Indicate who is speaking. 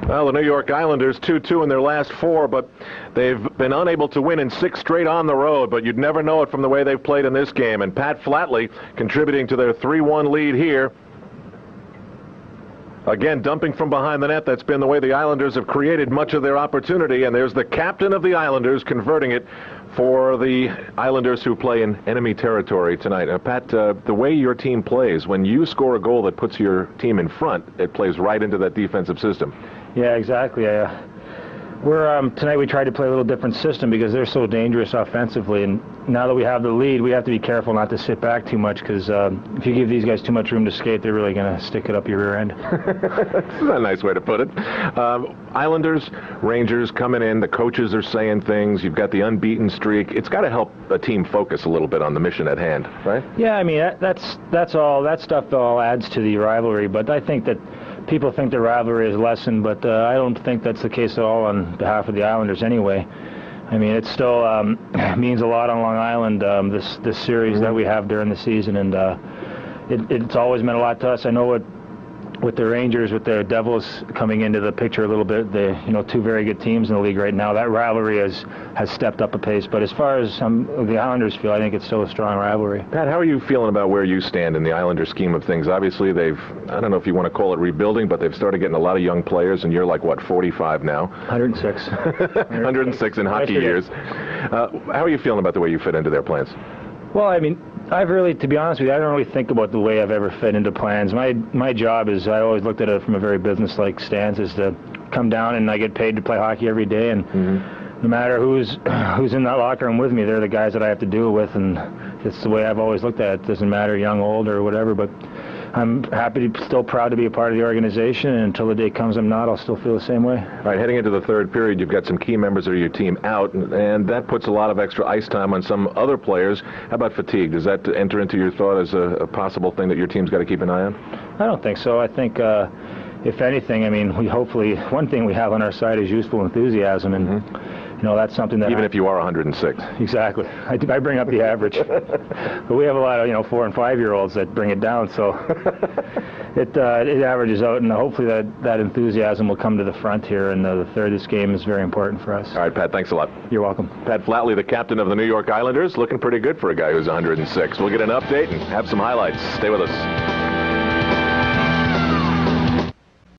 Speaker 1: Well, the New York Islanders 2-2 in their last 4, but they've been unable to win in 6 straight on the road, but you'd never know it from the way they've played in this game. And Pat Flatley contributing to their 3-1 lead here. Again, dumping from behind the net. That's been the way the Islanders have created much of their opportunity, and there's the captain of the Islanders converting it for the Islanders who play in enemy territory tonight. Pat, the way your team plays, when you score a goal that puts your team in front, it plays right into that defensive system.
Speaker 2: Yeah, exactly. Tonight we tried to play a little different system because they're so dangerous offensively, and now that we have the lead, we have to be careful not to sit back too much, because if you give these guys too much room to skate, they're really going to stick it up your rear end.
Speaker 1: That's a nice way to put it. Islanders, Rangers coming in, the coaches are saying things, you've got the unbeaten streak. It's got to help a team focus a little bit on the mission at hand, right?
Speaker 2: Yeah, I mean, that's all, that stuff all adds to the rivalry, but I think that people think the rivalry is lessened, but I don't think that's the case at all on behalf of the Islanders anyway. I mean, it still means a lot on Long Island, this series that we have during the season, and it's always meant a lot to us. I know with the Rangers, with the Devils coming into the picture a little bit, two very good teams in the league right now, that rivalry has stepped up a pace. But as far as the Islanders feel, I think it's still a strong rivalry.
Speaker 1: Pat, how are you feeling about where you stand in the Islanders scheme of things? Obviously, I don't know if you want to call it rebuilding, but they've started getting a lot of young players, and you're like, what, 45 now?
Speaker 2: 106.
Speaker 1: 106 in hockey years. How are you feeling about the way you fit into their plans?
Speaker 2: Well, I mean, to be honest with you, I don't really think about the way I've ever fit into plans. My job is, I always looked at it from a very business-like stance, is to come down and I get paid to play hockey every day, and no matter who's in that locker room with me, they're the guys that I have to do it with, and it's the way I've always looked at it. It doesn't matter, young, old, or whatever, but I'm still proud to be a part of the organization, and until the day comes I'm not, I'll still feel the same way. All
Speaker 1: right, heading into the third period, you've got some key members of your team out, and that puts a lot of extra ice time on some other players. How about fatigue? Does that enter into your thought as a possible thing that your team's got to keep an eye on?
Speaker 2: I don't think so. I think, if anything, I mean, one thing we have on our side is youthful enthusiasm, and that's something that...
Speaker 1: Even if you are 106.
Speaker 2: Exactly. I bring up the average. But we have a lot of, 4 and 5-year-olds that bring it down, so it averages out, and hopefully that enthusiasm will come to the front here, and the third of this game is very important for us.
Speaker 1: All right, Pat, thanks a lot.
Speaker 2: You're welcome.
Speaker 1: Pat Flatley, the captain of the New York Islanders, looking pretty good for a guy who's 106. We'll get an update and have some highlights. Stay with us.